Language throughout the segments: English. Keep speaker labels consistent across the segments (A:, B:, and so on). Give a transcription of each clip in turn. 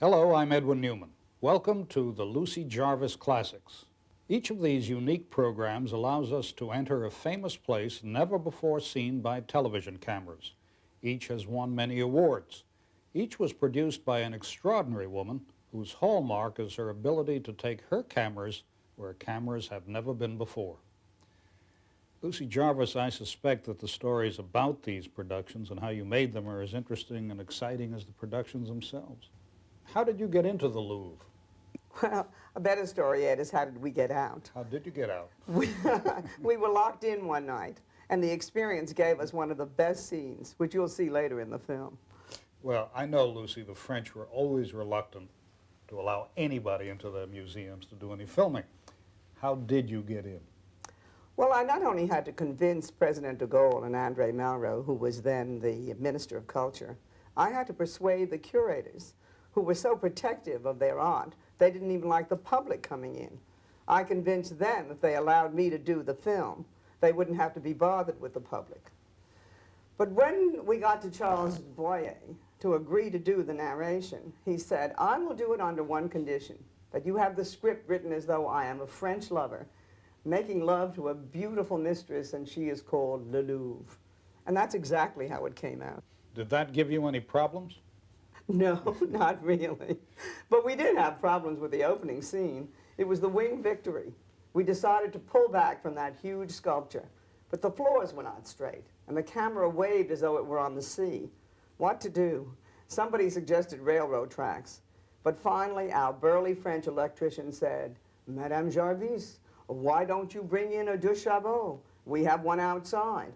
A: Hello, I'm Edwin Newman. Welcome to the Lucy Jarvis Classics. Each of these unique programs allows us to enter a famous place never before seen by television cameras. Each has won many awards. Each was produced by an extraordinary woman whose hallmark is her ability to take her cameras where cameras have never been before. Lucy Jarvis, I suspect that the stories about these productions and how you made them are as interesting and exciting as the productions themselves. How did you get into the Louvre?
B: Well, a better story, Ed, is how did we get out?
A: How did you get out?
B: We were locked in one night, and the experience gave us one of the best scenes, which you'll see later in the film.
A: Well, I know, Lucy, the French were always reluctant to allow anybody into their museums to do any filming. How did you get in?
B: Well, I not only had to convince President de Gaulle and André Malraux, who was then the Minister of Culture, I had to persuade the curators, who were so protective of their art, they didn't even like the public coming in. I convinced them if they allowed me to do the film, they wouldn't have to be bothered with the public. But when we got to Charles Boyer to agree to do the narration, he said, I will do it under one condition, that you have the script written as though I am a French lover making love to a beautiful mistress, and she is called the Louvre. And that's exactly how it came out.
A: Did that give you any problems?
B: No, not really. But we did have problems with the opening scene. It was the Winged Victory. We decided to pull back from that huge sculpture, but the floors were not straight, and the camera waved as though it were on the sea. What to do? Somebody suggested railroad tracks, but finally our burly French electrician said, Madame Jarvis, why don't you bring in a deux chaveaux? We have one outside.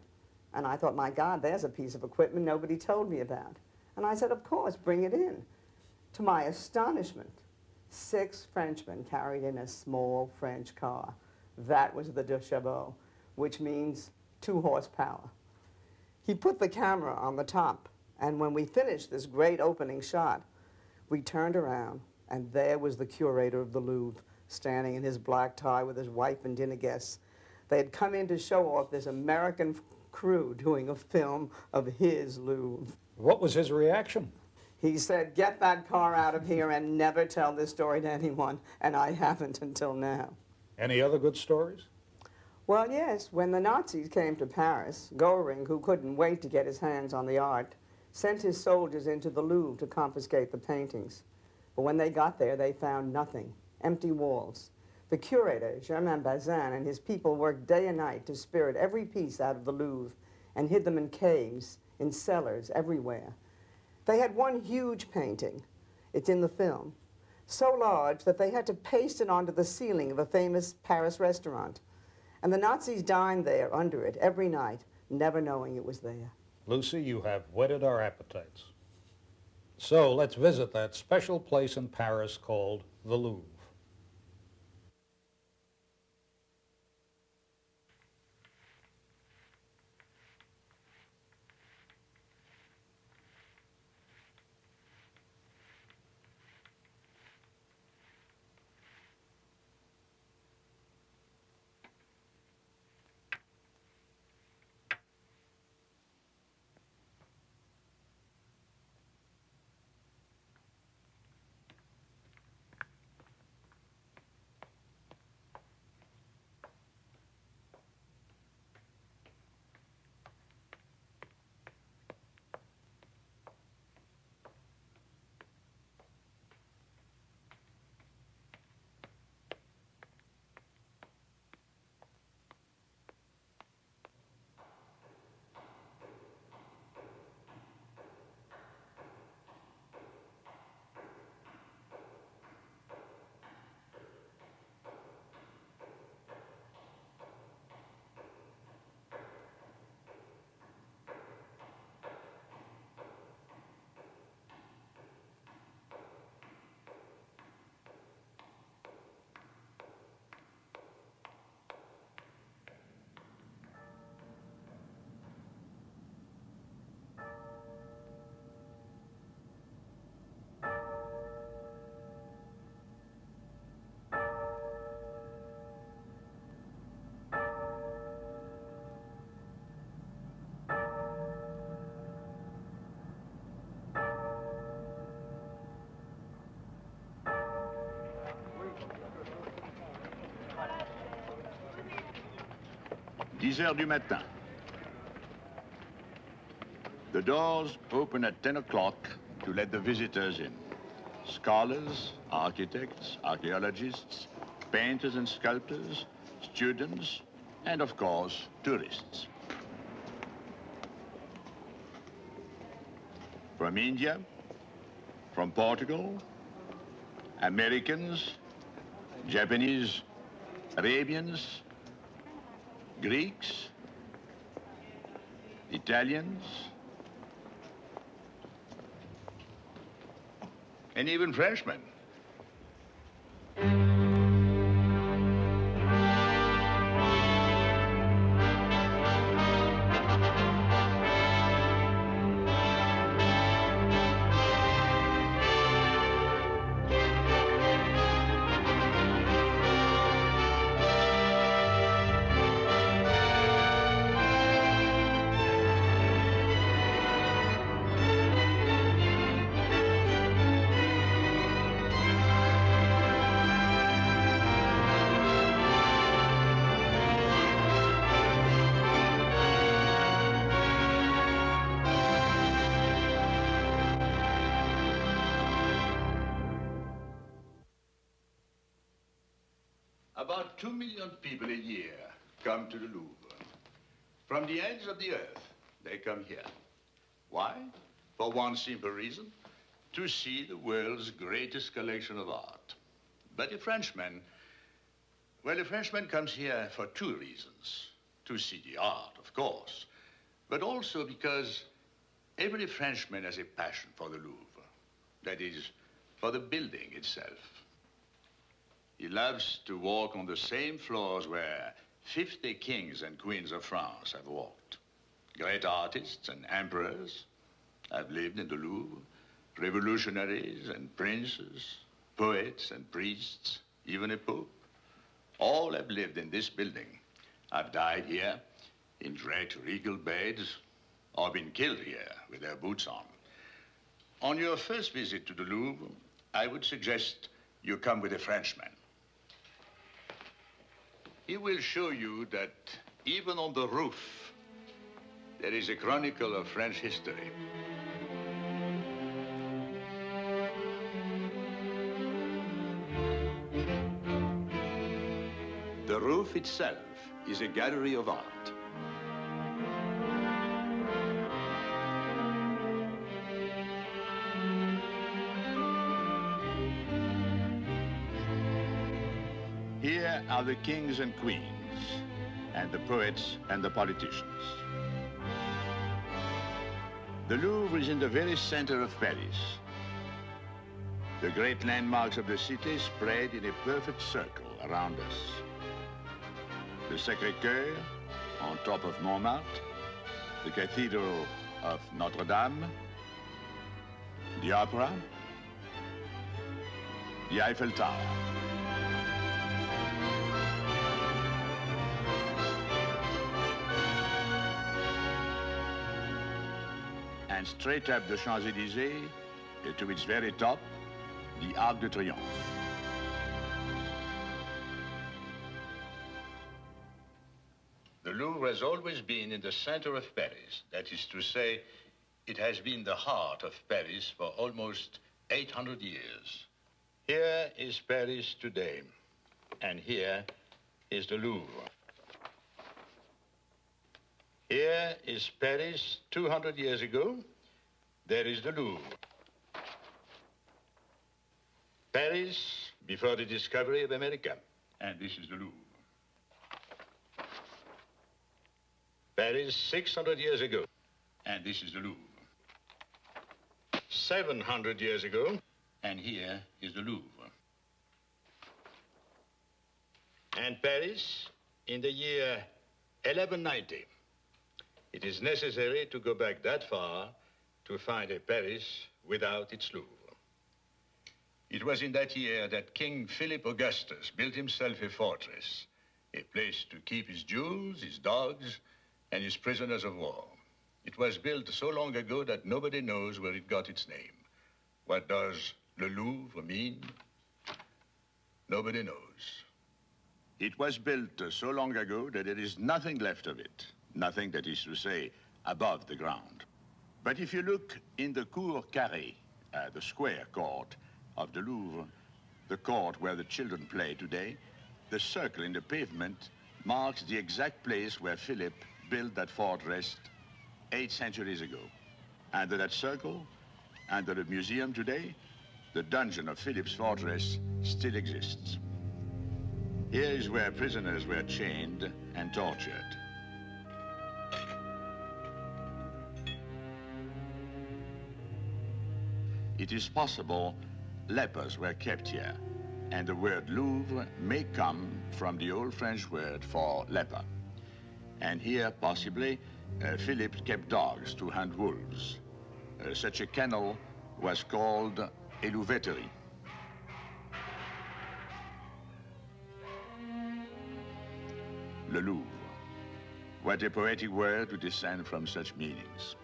B: And I thought, my God, there's a piece of equipment nobody told me about. And I said, of course, bring it in. To my astonishment, 6 Frenchmen carried in a small French car. That was the deux chaveaux, which means 2 horsepower. He put the camera on the top, and when we finished this great opening shot, we turned around, and there was the curator of the Louvre, standing in his black tie with his wife and dinner guests. They had come in to show off this American crew doing a film of his Louvre.
A: What was his reaction?
B: He said, get that car out of here and never tell this story to anyone, and I haven't until now.
A: Any other good stories?
B: Well, yes, when the Nazis came to Paris, Goering, who couldn't wait to get his hands on the art, sent his soldiers into the Louvre to confiscate the paintings. But when they got there, they found nothing. Empty walls. The curator, Germain Bazin, and his people worked day and night to spirit every piece out of the Louvre and hid them in caves, in cellars, everywhere. They had one huge painting, it's in the film, so large that they had to paste it onto the ceiling of a famous Paris restaurant. And the Nazis dined there under it every night, never knowing it was there.
A: Lucy, you have whetted our appetites. So let's visit that special place in Paris called the Louvre.
C: 10 heures du matin. The doors open at 10 o'clock to let the visitors in. Scholars, architects, archaeologists, painters and sculptors, students, and of course, tourists. From India, from Portugal, Americans, Japanese, Arabians, Greeks, Italians, and even Frenchmen. About 2 million people a year come to the Louvre. From the ends of the earth, they come here. Why? For one simple reason, to see the world's greatest collection of art. But a Frenchman comes here for 2 reasons. To see the art, of course, but also because every Frenchman has a passion for the Louvre. That is, for the building itself. He loves to walk on the same floors where 50 kings and queens of France have walked. Great artists and emperors have lived in the Louvre, revolutionaries and princes, poets and priests, even a pope. All have lived in this building, have died here in great regal beds, or been killed here with their boots on. On your first visit to the Louvre, I would suggest you come with a Frenchman. He will show you that even on the roof, there is a chronicle of French history. The roof itself is a gallery of art. Here are the kings and queens, and the poets and the politicians. The Louvre is in the very center of Paris. The great landmarks of the city spread in a perfect circle around us. The Sacré-Cœur on top of Montmartre, the Cathedral of Notre-Dame, the Opera, the Eiffel Tower. And straight up the Champs-Élysées, to its very top, the Arc de Triomphe. The Louvre has always been in the center of Paris. That is to say, it has been the heart of Paris for almost 800 years. Here is Paris today, and here is the Louvre. Here is Paris 200 years ago. There is the Louvre. Paris before the discovery of America. And this is the Louvre. Paris 600 years ago. And this is the Louvre. 700 years ago. And here is the Louvre. And Paris in the year 1190. It is necessary to go back that far to find a Paris without its Louvre. It was in that year that King Philip Augustus built himself a fortress, a place to keep his jewels, his dogs, and his prisoners of war. It was built so long ago that nobody knows where it got its name. What does Le Louvre mean? Nobody knows. It was built so long ago that there is nothing left of it. Nothing, that is to say, above the ground. But if you look in the cour carrée, the square court of the Louvre, the court where the children play today, the circle in the pavement marks the exact place where Philip built that fortress 8 centuries ago. Under that circle, under the museum today, the dungeon of Philip's fortress still exists. Here is where prisoners were chained and tortured. It is possible lepers were kept here, and the word Louvre may come from the old French word for leper. And here, possibly, Philip kept dogs to hunt wolves. Such a kennel was called a louveterie. Le Louvre. What a poetic word to descend from such meanings.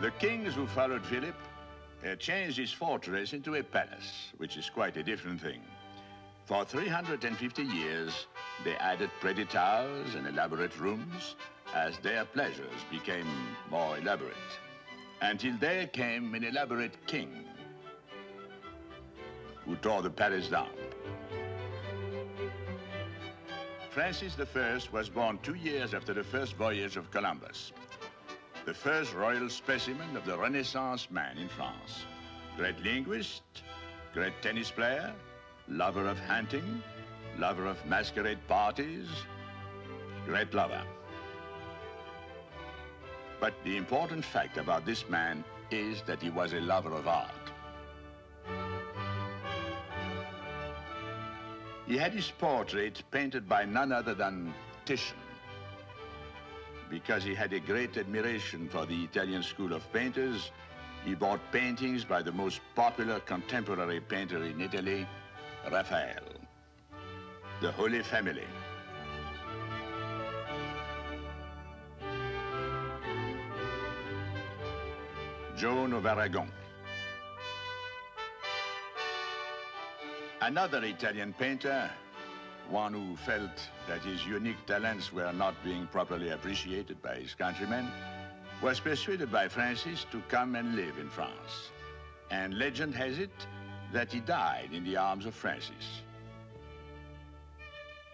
C: The kings who followed Philip changed his fortress into a palace, which is quite a different thing. For 350 years, they added pretty towers and elaborate rooms as their pleasures became more elaborate, until there came an elaborate king who tore the palace down. Francis I was born 2 years after the first voyage of Columbus, the first royal specimen of the Renaissance man in France. Great linguist, great tennis player, lover of hunting, lover of masquerade parties, great lover. But the important fact about this man is that he was a lover of art. He had his portrait painted by none other than Titian, because he had a great admiration for the Italian school of painters. He bought paintings by the most popular contemporary painter in Italy, Raphael. The Holy Family. Joan of Aragon. Another Italian painter, one who felt that his unique talents were not being properly appreciated by his countrymen, was persuaded by Francis to come and live in France. And legend has it that he died in the arms of Francis.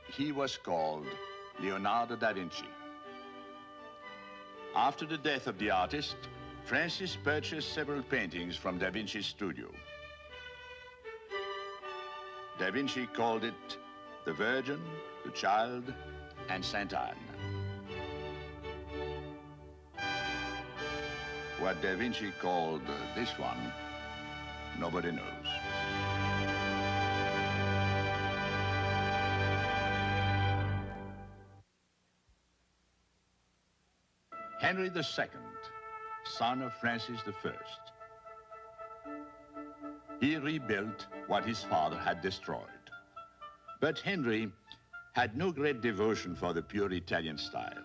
C: He was called Leonardo da Vinci. After the death of the artist, Francis purchased several paintings from da Vinci's studio. Da Vinci called it the Virgin, the Child, and Saint Anne. What Da Vinci called this one, nobody knows. Henry II, son of Francis I. He rebuilt what his father had destroyed. But Henry had no great devotion for the pure Italian style.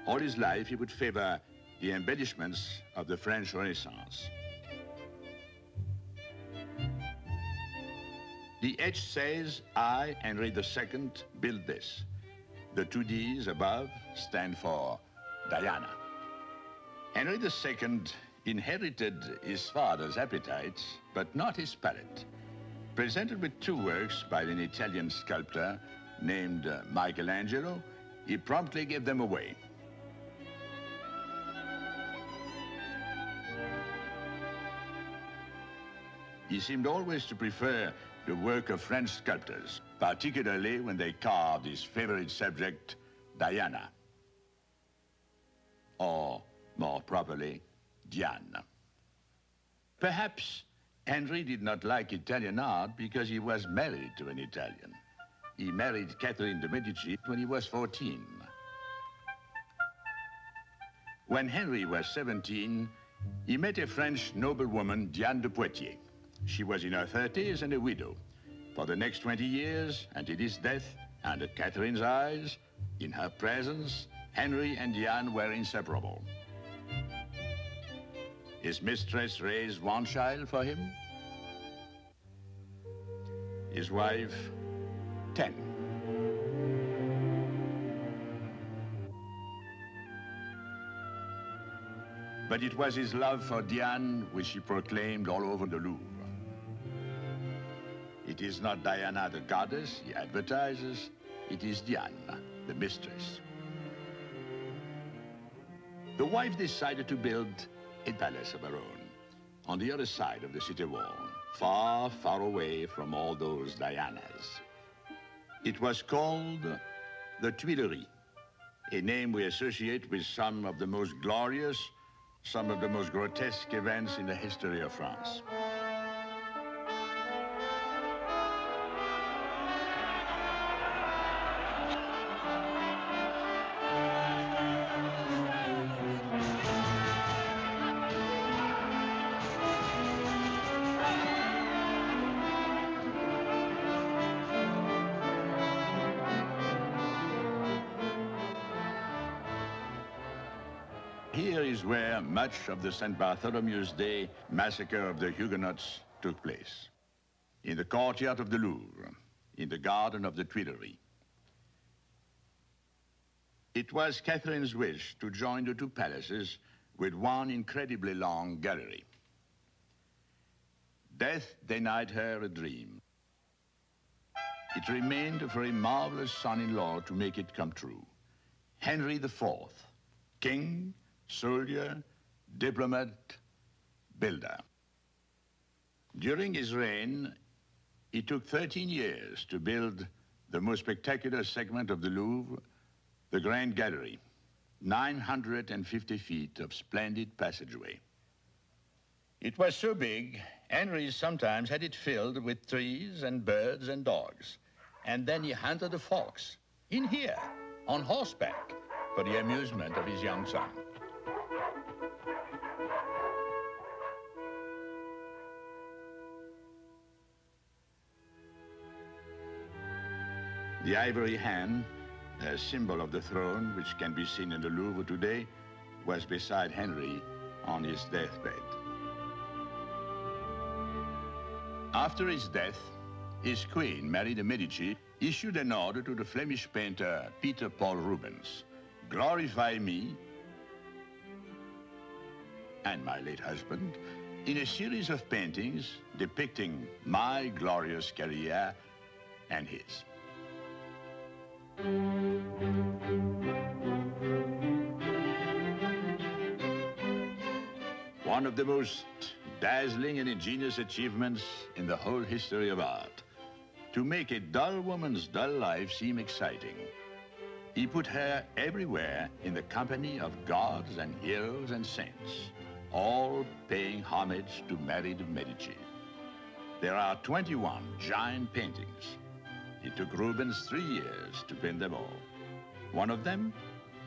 C: All his life, he would favor the embellishments of the French Renaissance. The H says, I, Henry II, built this. The 2 Ds above stand for Diana. Henry II inherited his father's appetites, but not his palate. Presented with 2 works by an Italian sculptor named Michelangelo, he promptly gave them away. He seemed always to prefer the work of French sculptors, particularly when they carved his favorite subject, Diana. Or, more properly, Diane. Perhaps Henry did not like Italian art because he was married to an Italian. He married Catherine de' Medici when he was 14. When Henry was 17, he met a French noblewoman, Diane de Poitiers. She was in her 30s and a widow. For the next 20 years, until his death, under Catherine's eyes, in her presence, Henry and Diane were inseparable. His mistress raised 1 child for him. His wife, 10. But it was his love for Diane which he proclaimed all over the Louvre. It is not Diana the goddess he advertises, it is Diane, the mistress. The wife decided to build a palace of her own on the other side of the city wall, far, far away from all those Dianas. It was called the Tuileries, a name we associate with some of the most glorious, some of the most grotesque events in the history of France. Here is where much of the St. Bartholomew's Day massacre of the Huguenots took place. In the courtyard of the Louvre, in the garden of the Tuileries. It was Catherine's wish to join the two palaces with one incredibly long gallery. Death denied her a dream. It remained for a marvelous son-in-law to make it come true. Henry IV, king, soldier, diplomat, builder. During his reign, it took 13 years to build the most spectacular segment of the Louvre, the Grand Gallery, 950 feet of splendid passageway. It was so big, Henry sometimes had it filled with trees and birds and dogs. And then he hunted the fox, in here, on horseback, for the amusement of his young son. The ivory hand, a symbol of the throne which can be seen in the Louvre today, was beside Henry on his deathbed. After his death, his queen, Mary de Medici, issued an order to the Flemish painter Peter Paul Rubens, glorify me and my late husband in a series of paintings depicting my glorious career and his. One of the most dazzling and ingenious achievements in the whole history of art, to make a dull woman's dull life seem exciting. He put her everywhere in the company of gods and heroes and saints, all paying homage to Mary de Medici. There are 21 giant paintings. It took Rubens 3 years to paint them all. One of them,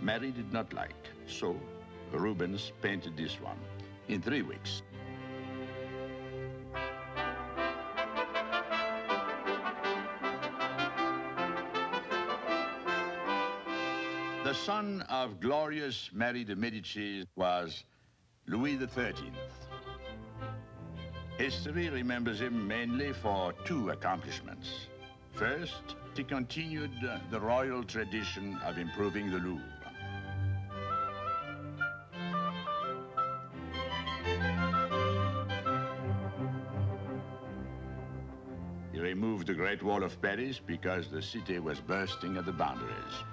C: Mary did not like, so Rubens painted this one in 3 weeks. The son of glorious Mary de Medici was Louis XIII. History remembers him mainly for 2 accomplishments. First, he continued the royal tradition of improving the Louvre. He removed the Great Wall of Paris because the city was bursting at the boundaries.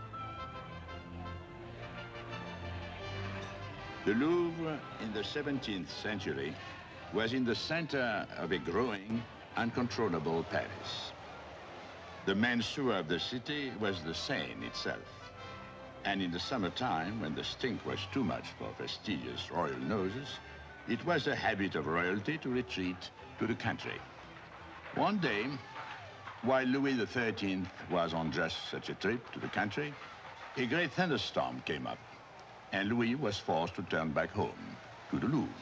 C: The Louvre in the 17th century was in the center of a growing, uncontrollable Paris. The main sewer of the city was the Seine itself. And in the summertime, when the stink was too much for fastidious royal noses, it was a habit of royalty to retreat to the country. One day, while Louis XIII was on just such a trip to the country, a great thunderstorm came up, and Louis was forced to turn back home to the Louvre.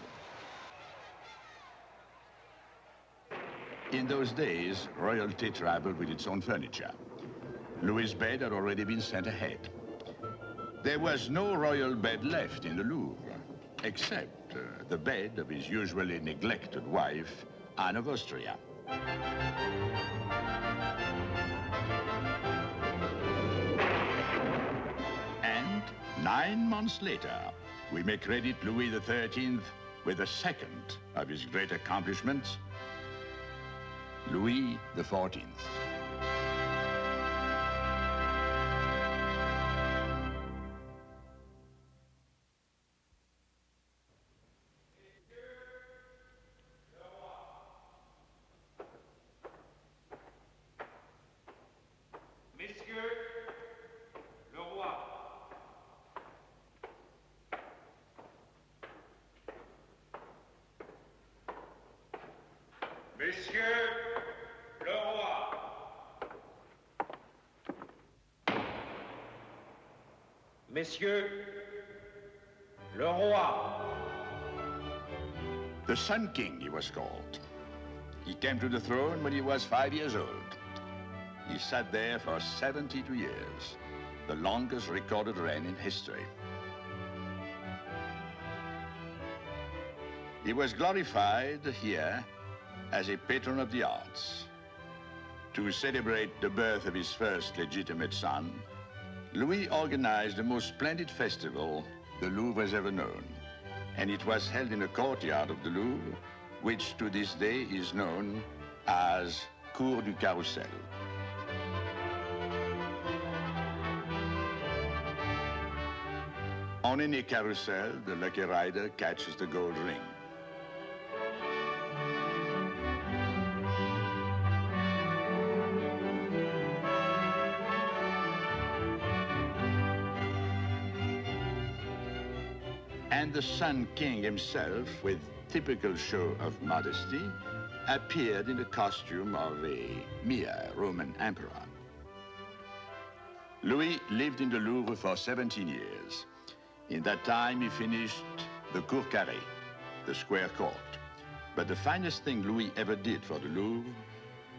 C: In those days, royalty traveled with its own furniture. Louis's bed had already been sent ahead. There was no royal bed left in the Louvre, except the bed of his usually neglected wife, Anne of Austria. And 9 months later, we may credit Louis XIII with the second of his great accomplishments, Louis XIV.
D: Monsieur le roi. Messieurs le roi.
C: The Sun King, he was called. He came to the throne when he was 5 years old. He sat there for 72 years, the longest recorded reign in history. He was glorified here as a patron of the arts. To celebrate the birth of his first legitimate son, Louis organized the most splendid festival the Louvre has ever known. And it was held in the courtyard of the Louvre, which to this day is known as Cour du Carrousel. On any carousel, the lucky rider catches the gold ring. And the Sun King himself, with typical show of modesty, appeared in the costume of a mere Roman emperor. Louis lived in the Louvre for 17 years. In that time, he finished the Cour Carrée, the square court. But the finest thing Louis ever did for the Louvre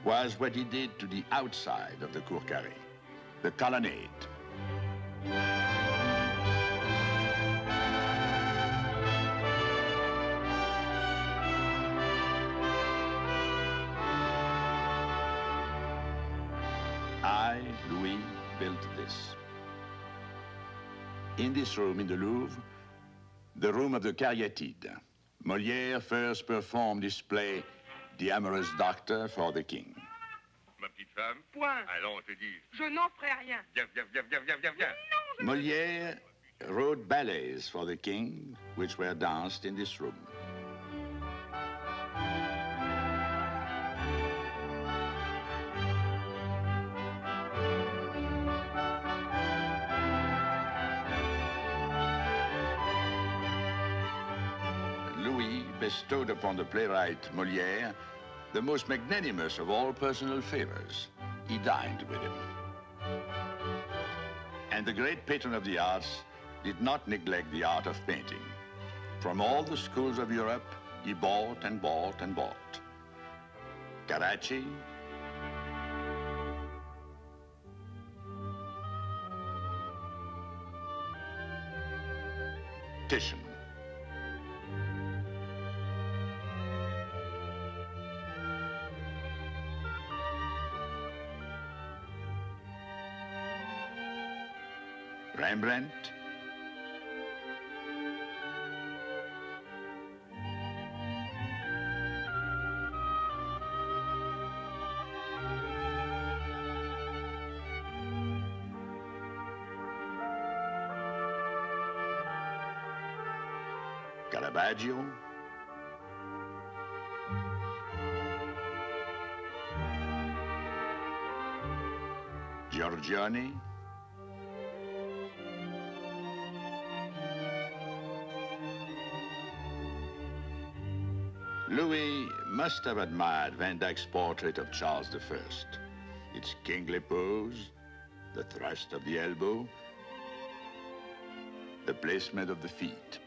C: was what he did to the outside of the Cour Carrée, the colonnade. Louis built this. In this room in the Louvre, the room of the Caryatide, Molière first performed his play The Amorous Doctor for the King.
D: Ma petite femme.
E: Point.
D: Allons, je te dis.
E: Je n'en ferai rien.
D: Viens, viens, viens, viens, viens, viens, viens.
E: Non,
C: Molière wrote ballets for the King, which were danced in this room. Bestowed upon the playwright Molière the most magnanimous of all personal favors. He dined with him. And the great patron of the arts did not neglect the art of painting. From all the schools of Europe, he bought and bought and bought. Carracci, Titian, Rembrandt, Caravaggio, Giorgione, Louis must have admired Van Dyck's portrait of Charles I. Its kingly pose, the thrust of the elbow, the placement of the feet.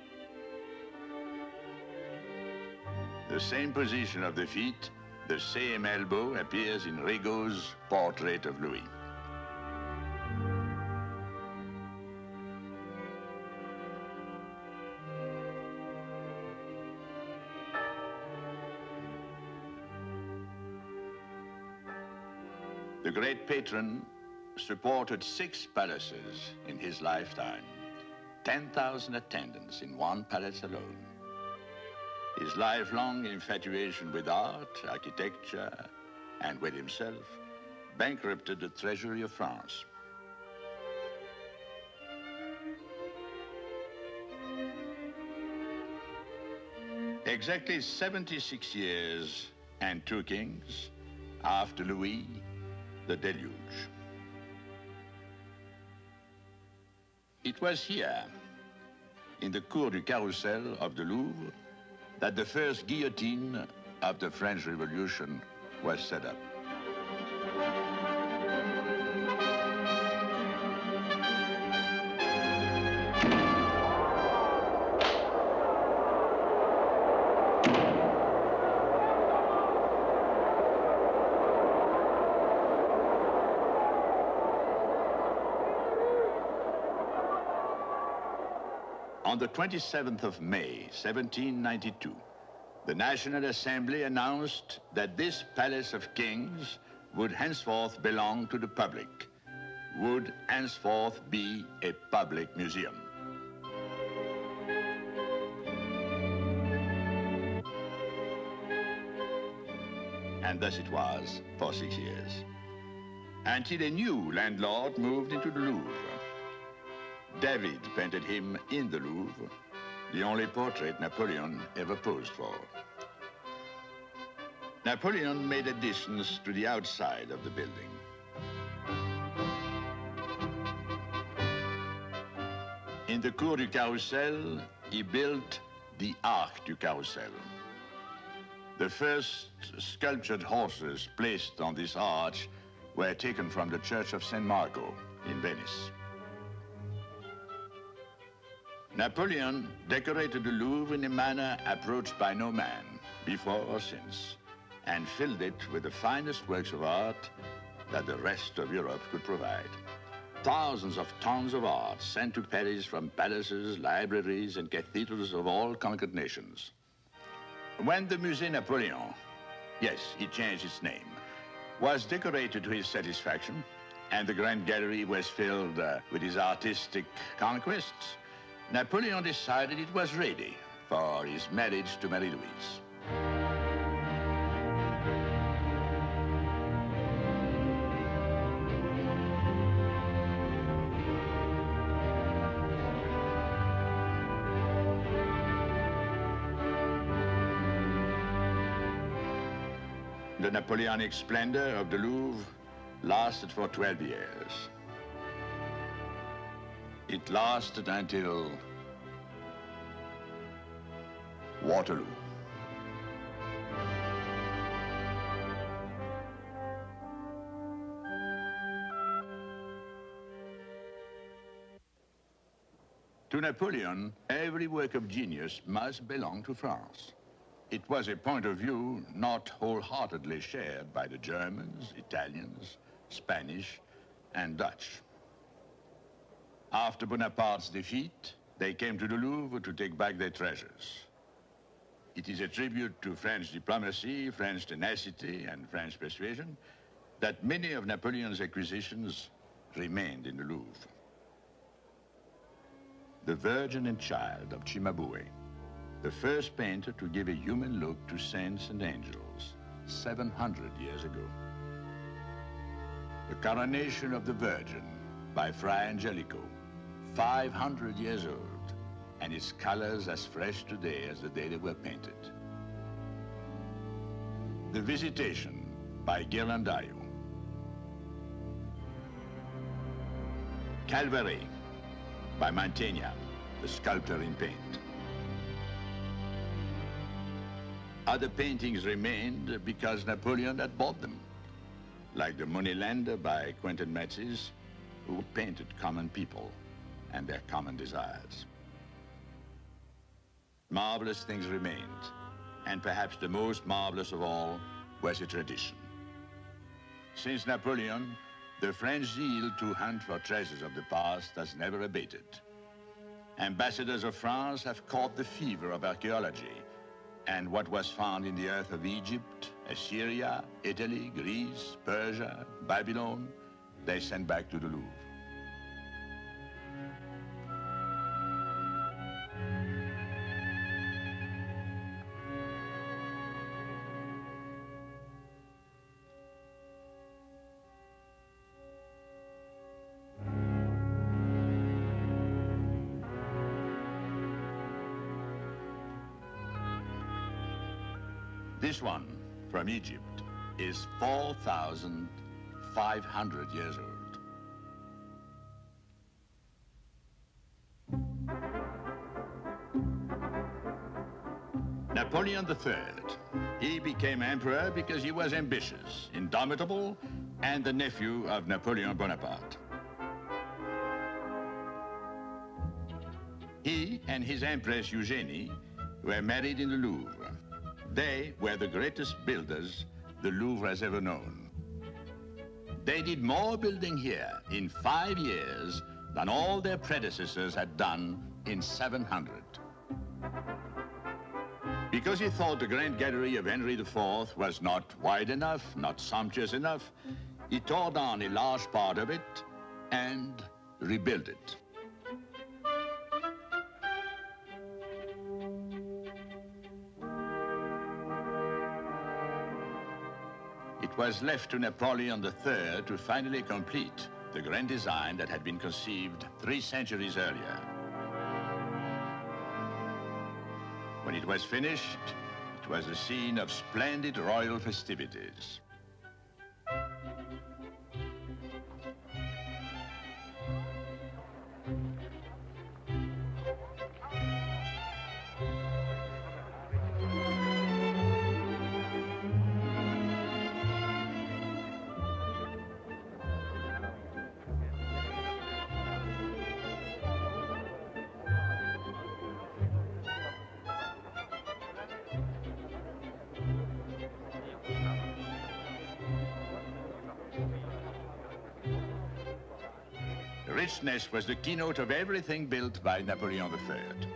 C: The same position of the feet, the same elbow appears in Rigaud's portrait of Louis. The great patron supported 6 palaces in his lifetime, 10,000 attendants in one palace alone. His lifelong infatuation with art, architecture, and with himself bankrupted the treasury of France. Exactly 76 years and 2 kings after Louis, the deluge. It was here, in the Cour du Carrousel of the Louvre, that the first guillotine of the French Revolution was set up. On the 27th of May, 1792, the National Assembly announced that this Palace of Kings would henceforth belong to the public, would henceforth be a public museum. And thus it was for 6 years, until a new landlord moved into the Louvre. David painted him in the Louvre, the only portrait Napoleon ever posed for. Napoleon made additions to the outside of the building. In the Cour du Carrousel, he built the Arc du Carrousel. The first sculptured horses placed on this arch were taken from the Church of San Marco in Venice. Napoleon decorated the Louvre in a manner approached by no man, before or since, and filled it with the finest works of art that the rest of Europe could provide. Thousands of tons of art sent to Paris from palaces, libraries, and cathedrals of all conquered nations. When the Musée Napoleon, yes, he changed its name, was decorated to his satisfaction, and the Grand Gallery was filled with his artistic conquests, Napoleon decided it was ready for his marriage to Marie-Louise. The Napoleonic splendor of the Louvre lasted for 12 years. It lasted until Waterloo. To Napoleon, every work of genius must belong to France. It was a point of view not wholeheartedly shared by the Germans, Italians, Spanish, and Dutch. After Bonaparte's defeat, they came to the Louvre to take back their treasures. It is a tribute to French diplomacy, French tenacity, and French persuasion that many of Napoleon's acquisitions remained in the Louvre. The Virgin and Child of Cimabue, the first painter to give a human look to saints and angels 700 years ago. The Coronation of the Virgin by Fra Angelico, 500 years old, and its colors as fresh today as the day they were painted. The Visitation by Ghirlandaio. Calvary by Mantegna, the sculptor in paint. Other paintings remained because Napoleon had bought them, like the Moneylender by Quentin Matsys, who painted common people and their common desires. Marvelous things remained, and perhaps the most marvelous of all was a tradition. Since Napoleon, the French zeal to hunt for treasures of the past has never abated. Ambassadors of France have caught the fever of archaeology And what was found in the earth of Egypt, Assyria, Italy, Greece, Persia, Babylon, they sent back to the Louvre. This one, from Egypt, is 4,500 years old. Napoleon III, he became emperor because he was ambitious, indomitable, and the nephew of Napoleon Bonaparte. He and his Empress Eugénie were married in the Louvre. They were the greatest builders the Louvre has ever known. They did more building here in 5 years than all their predecessors had done in 700. Because he thought the Grand Gallery of Henry IV was not wide enough, not sumptuous enough, he tore down a large part of it and rebuilt it. It was left to Napoleon III to finally complete the grand design that had been conceived 3 centuries earlier. When it was finished, it was a scene of splendid royal festivities. Richness was the keynote of everything built by Napoleon III.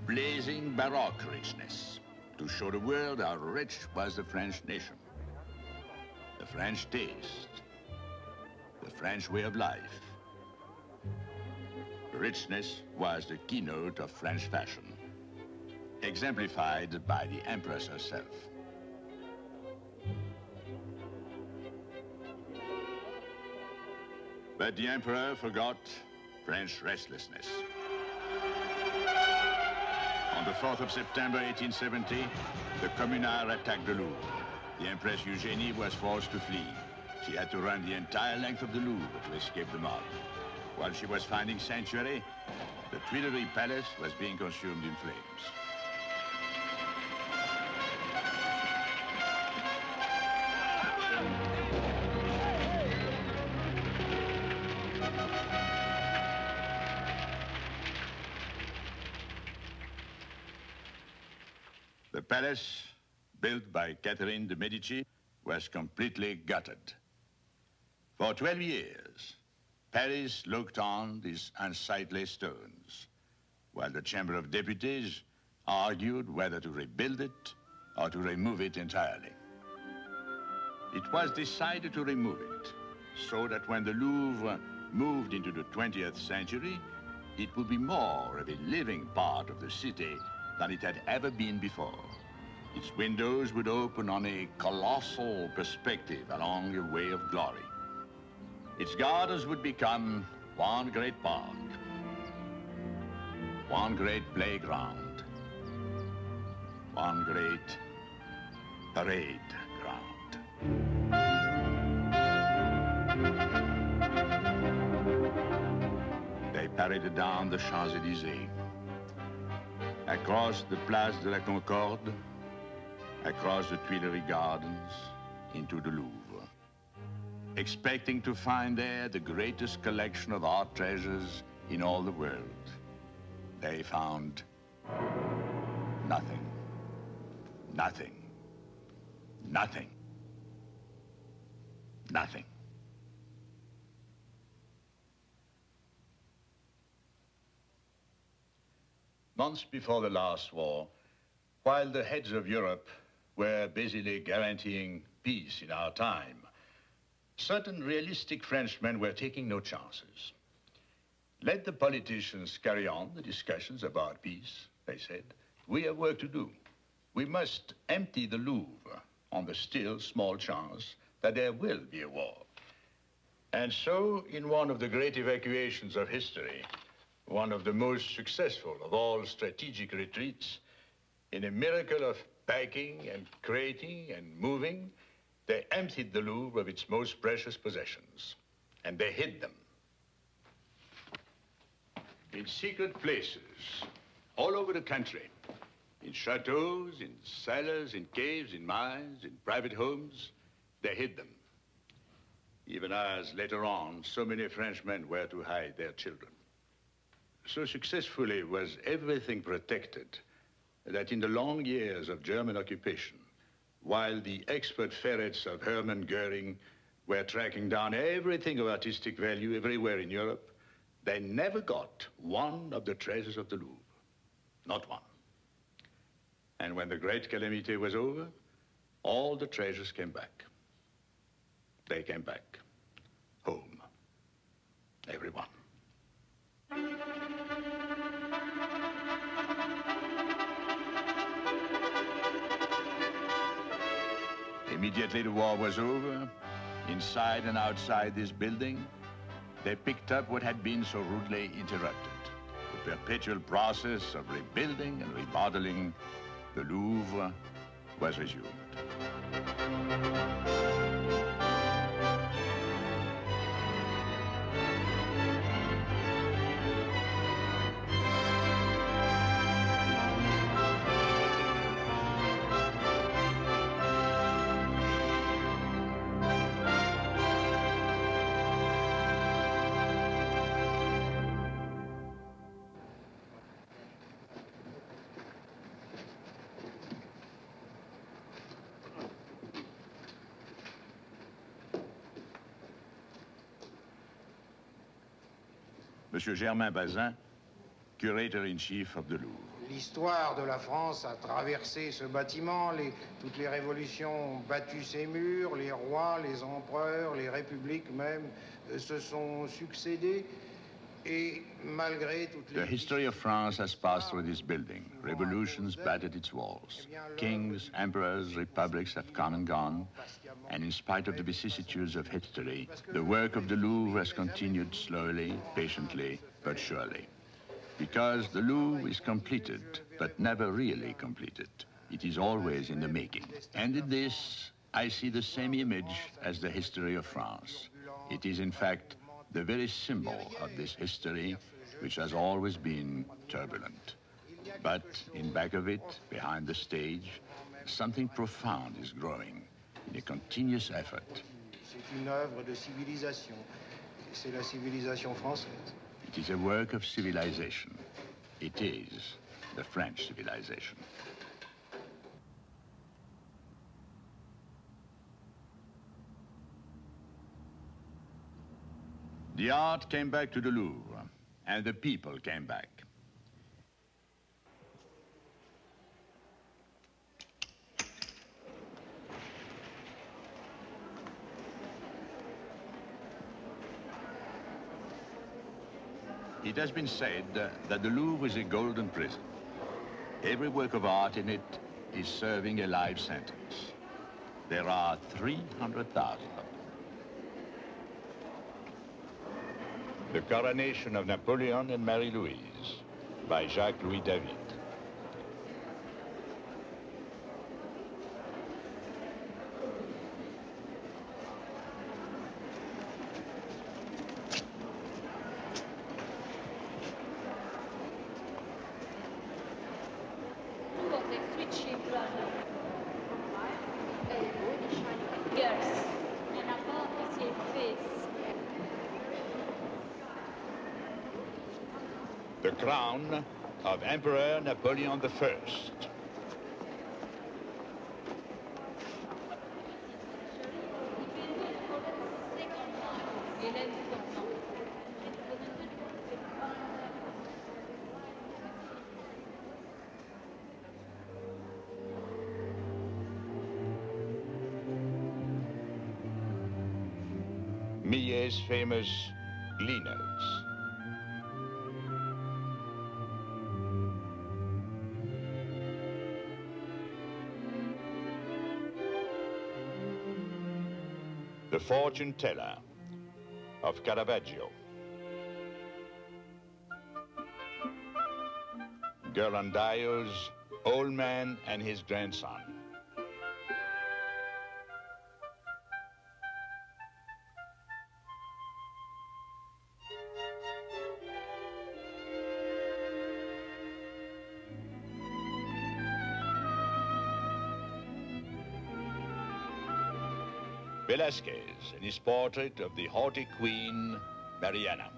C: Blazing Baroque richness, to show the world how rich was the French nation. The French taste, the French way of life. Richness was the keynote of French fashion, exemplified by the Empress herself. But the Emperor forgot French restlessness. On the 4th of September 1870, the Communards attacked the Louvre. The Empress Eugénie was forced to flee. She had to run the entire length of the Louvre to escape the mob. While she was finding sanctuary, the Tuileries Palace was being consumed in flames. The palace, built by Catherine de' Medici, was completely gutted. For 12 years, Paris looked on these unsightly stones, while the Chamber of Deputies argued whether to rebuild it or to remove it entirely. It was decided to remove it, so that when the Louvre moved into the 20th century, it would be more of a living part of the city than it had ever been before. Its windows would open on a colossal perspective along a way of glory. Its gardens would become one great park, one great playground, one great parade ground. They paraded down the Champs-Élysées, across the Place de la Concorde, across the Tuileries Gardens, into the Louvre, expecting to find there the greatest collection of art treasures in all the world. They found nothing, nothing, nothing, nothing. Months before the last war, While the heads of Europe were busily guaranteeing peace in our time, certain realistic Frenchmen were taking no chances. Let the politicians carry on the discussions about peace, they said. We have work to do. We must empty the Louvre on the still small chance that there will be a war. And so, in one of the great evacuations of history, one of the most successful of all strategic retreats, in a miracle of packing and creating and moving, they emptied the Louvre of its most precious possessions, and they hid them in secret places all over the country, in chateaux, in cellars, in caves, in mines, in private homes. They hid them, even as later on so many Frenchmen were to hide their children. So successfully was everything protected that in the long years of German occupation, while the expert ferrets of Hermann Goering were tracking down everything of artistic value everywhere in Europe, they never got one of the treasures of the Louvre. Not one. And when the great calamity was over, all the treasures came back. They came back. Home. Everyone. Immediately the war was over, inside and outside this building, they picked up what had been so rudely interrupted. The perpetual process of rebuilding and remodeling the Louvre was resumed. Monsieur Germain Bazin, curator-in-chief of the Louvre.
E: L'histoire de la France a traversé ce bâtiment, toutes les révolutions ont battu ses murs, les rois, les empereurs, les républiques même se sont succédés. Et malgré toutes les...
C: The history of France has passed through this building. Revolutions battered its walls. Kings, emperors, republics have come and gone. And in spite of the vicissitudes of history, the work of the Louvre has continued slowly, patiently, but surely. Because the Louvre is completed, but never really completed. It is always in the making. And in this, I see the same image as the history of France. It is, in fact, the very symbol of this history, which has always been turbulent. But in back of it, behind the stage, something profound is growing in a continuous effort.
E: C'est une œuvre de civilisation. C'est la civilisation française.
C: It is a work of civilization. It is the French civilization. The art came back to the Louvre, and the people came back. It has been said that the Louvre is a golden prison. Every work of art in it is serving a life sentence. There are 300,000 of them. The Coronation of Napoleon and Marie-Louise by Jacques-Louis David. The crown of Emperor Napoleon I. Millet's famous Gleaners. The Fortune Teller of Caravaggio. Ghirlandaio's Old Man and His Grandson. Velasquez in his portrait of the haughty queen, Mariana.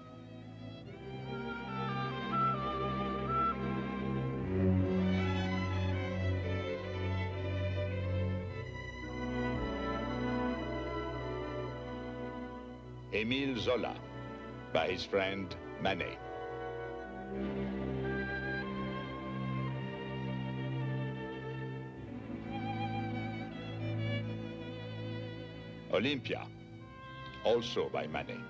C: Émile Zola by his friend Manet. Olympia, also by Manet.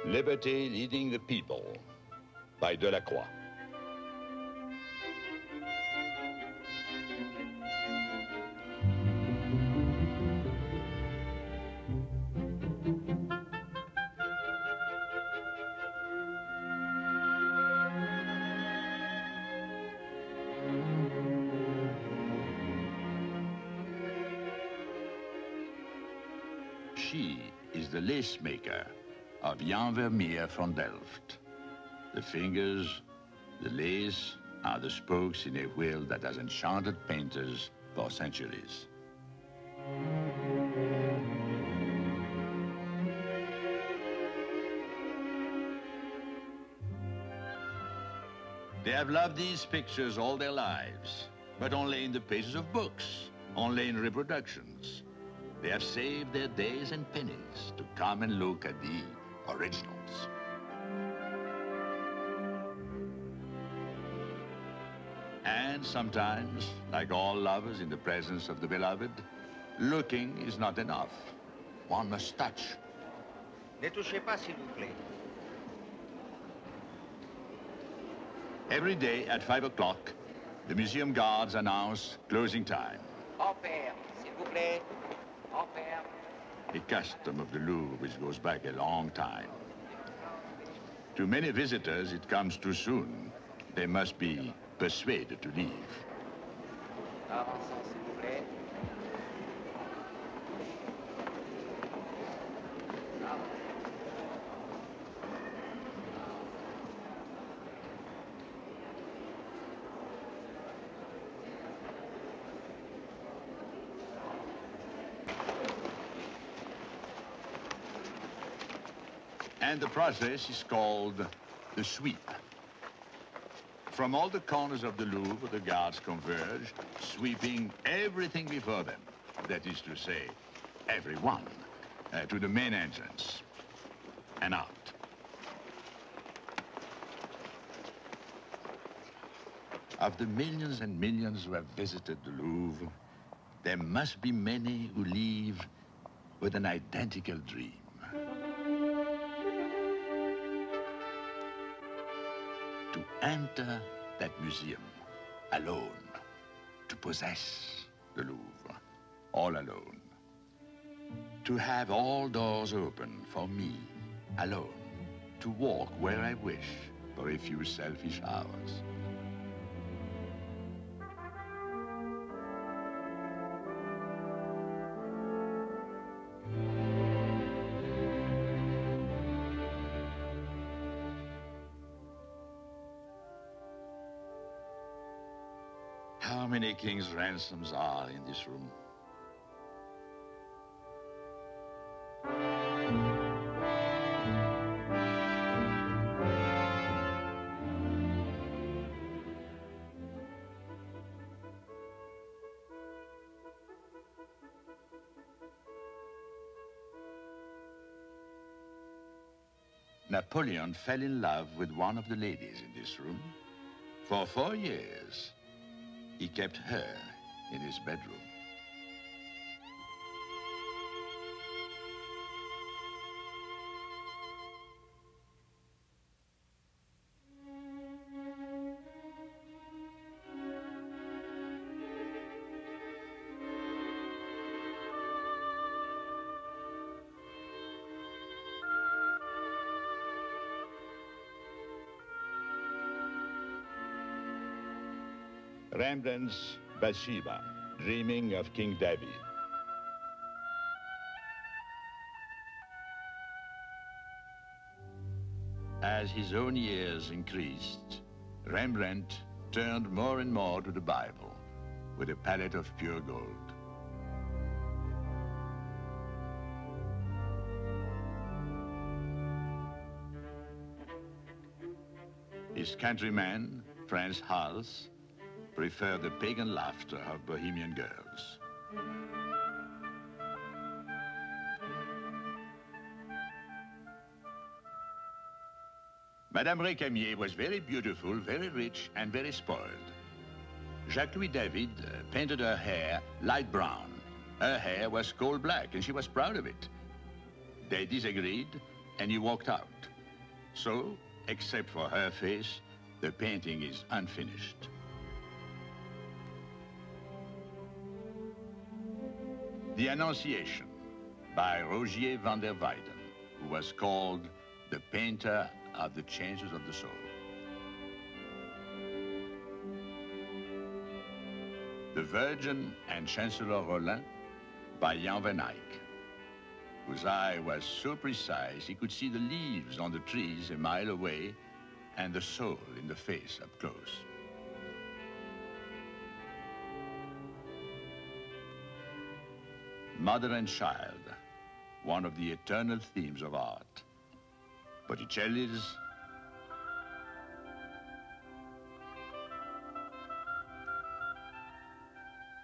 C: Liberty Leading the People by Delacroix. She is the lace maker of Jan Vermeer from Delft. The fingers, the lace, are the spokes in a wheel that has enchanted painters for centuries. They have loved these pictures all their lives, but only in the pages of books, only in reproductions. They have saved their days and pennies to come and look at the originals. And sometimes, like all lovers in the presence of the beloved, looking is not enough. One must touch.
D: Ne touchez pas, s'il vous plaît.
C: Every day at 5 o'clock, the museum guards announce closing time.
D: En paire, s'il vous plaît. En paire.
C: A custom of the Louvre which goes back a long time. To many visitors, it comes too soon. They must be persuaded to leave.
D: Avançons, s'il vous plaît.
C: And the process is called the sweep. From all the corners of the Louvre, the guards converge, sweeping everything before them. That is to say, everyone, to the main entrance and out. Of the millions and millions who have visited the Louvre, there must be many who leave with an identical dream. To enter that museum alone, to possess the Louvre all alone, to have all doors open for me alone, to walk where I wish for a few selfish hours. How many king's ransoms are in this room? Napoleon fell in love with one of the ladies in this room. For 4 years, he kept her in his bedroom. Rembrandt's Bathsheba, dreaming of King David. As his own years increased, Rembrandt turned more and more to the Bible with a palette of pure gold. His countryman, Franz Hals, preferred the pagan laughter of Bohemian girls. Madame Récamier was very beautiful, very rich, and very spoiled. Jacques-Louis David painted her hair light brown. Her hair was coal black, and she was proud of it. They disagreed, and he walked out. So, except for her face, the painting is unfinished. The Annunciation by Rogier van der Weyden, who was called the painter of the changes of the soul. The Virgin and Chancellor Rollin by Jan van Eyck, whose eye was so precise he could see the leaves on the trees a mile away and the soul in the face up close. Mother and child, one of the eternal themes of art. Botticelli's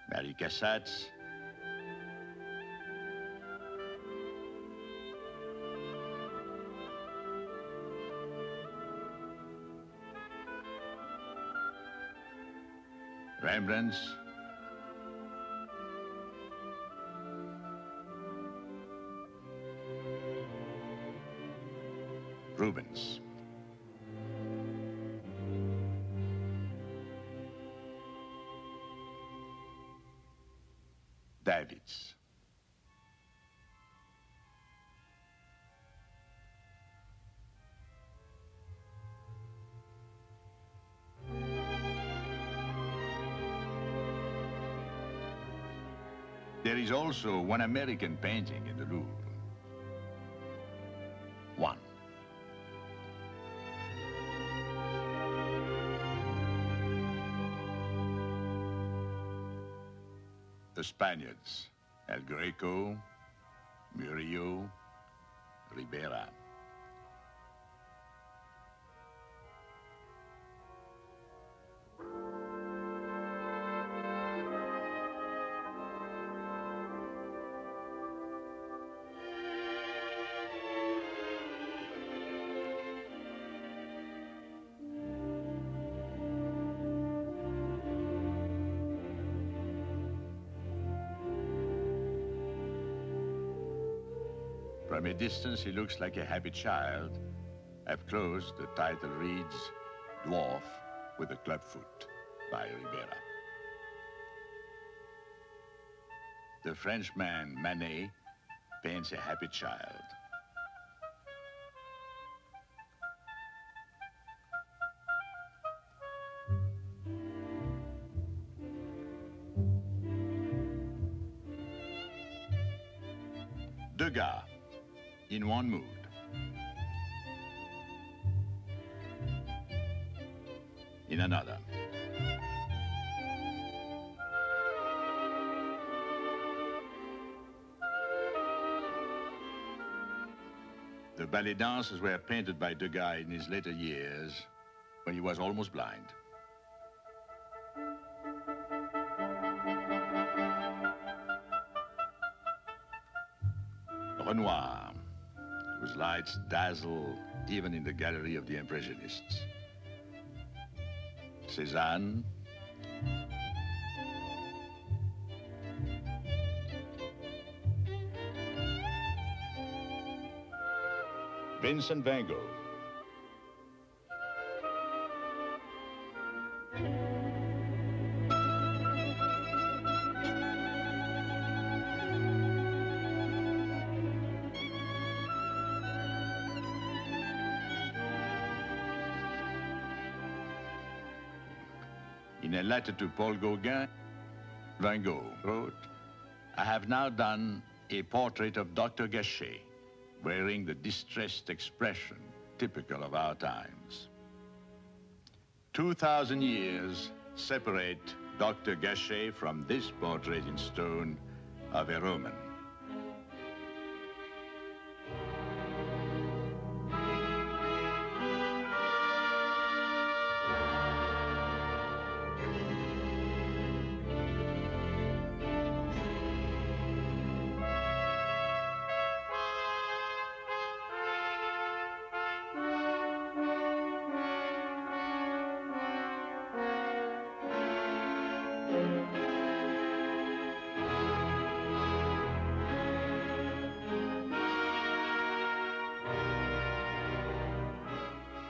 C: Mary Cassatt's Rembrandt's Rubens. David's. There is also one American painting in the Louvre. One. The Spaniards, El Greco, Murillo, Ribera. From a distance, he looks like a happy child. Up close, the title reads, Dwarf with a Clubfoot by Ribera. The Frenchman Manet paints a happy child. Degas, in one mood. In another. The ballet dancers were painted by Degas in his later years, when he was almost blind. Renoir, whose lights dazzle even in the gallery of the Impressionists. Cézanne, Vincent van Gogh, in a letter to Paul Gauguin, Van Gogh wrote, "I have now done a portrait of Dr. Gachet, wearing the distressed expression typical of our times." 2,000 years separate Dr. Gachet from this portrait in stone of a Roman.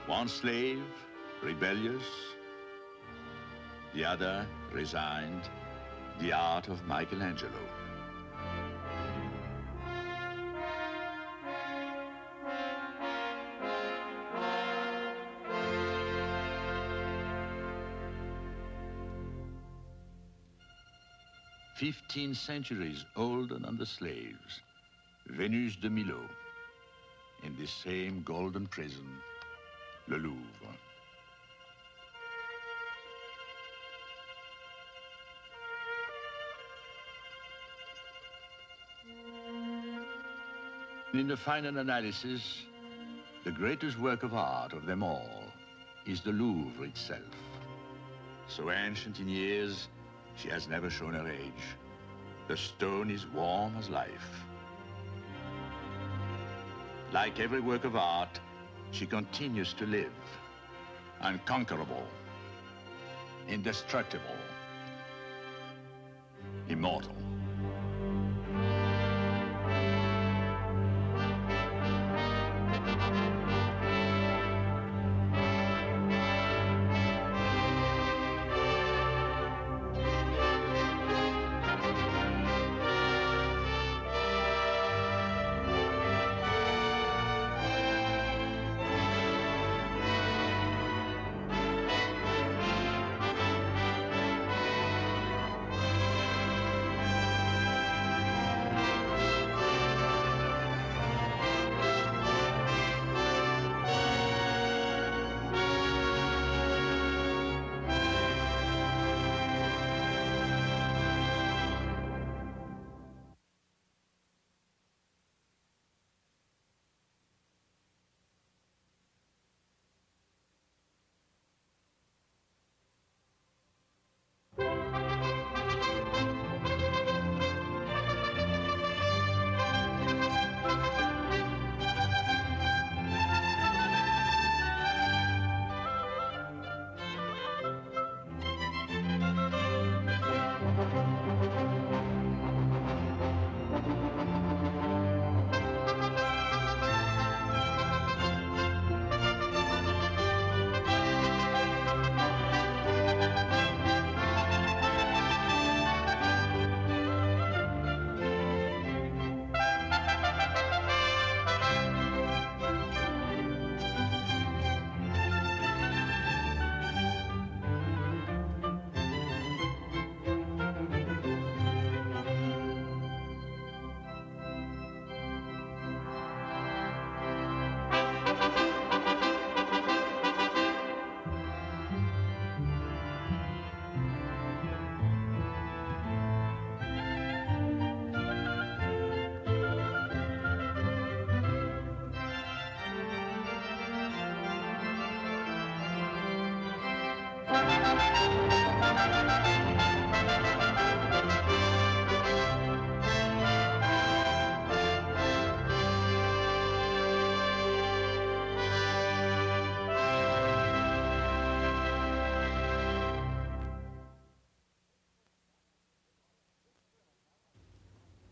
C: One slave, rebellious, the other resigned, the art of Michelangelo. "15 centuries older than the slaves, Venus de Milo, in this same golden prison, the Louvre." In the final analysis, the greatest work of art of them all is the Louvre itself. So ancient in years, she has never shown her age. The stone is warm as life. Like every work of art, she continues to live, unconquerable, indestructible, immortal.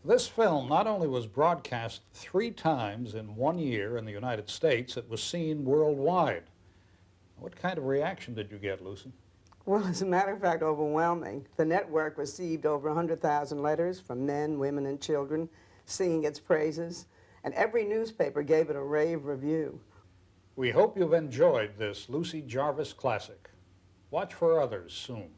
A: This film not only was broadcast 3 times in 1 year in the United States, it was seen worldwide. What kind of reaction did you get, Lucy?
B: Well, as a matter of fact, overwhelming. The network received over 100,000 letters from men, women, and children singing its praises, and every newspaper gave it a rave review.
A: We hope you've enjoyed this Lucy Jarvis classic. Watch for others soon.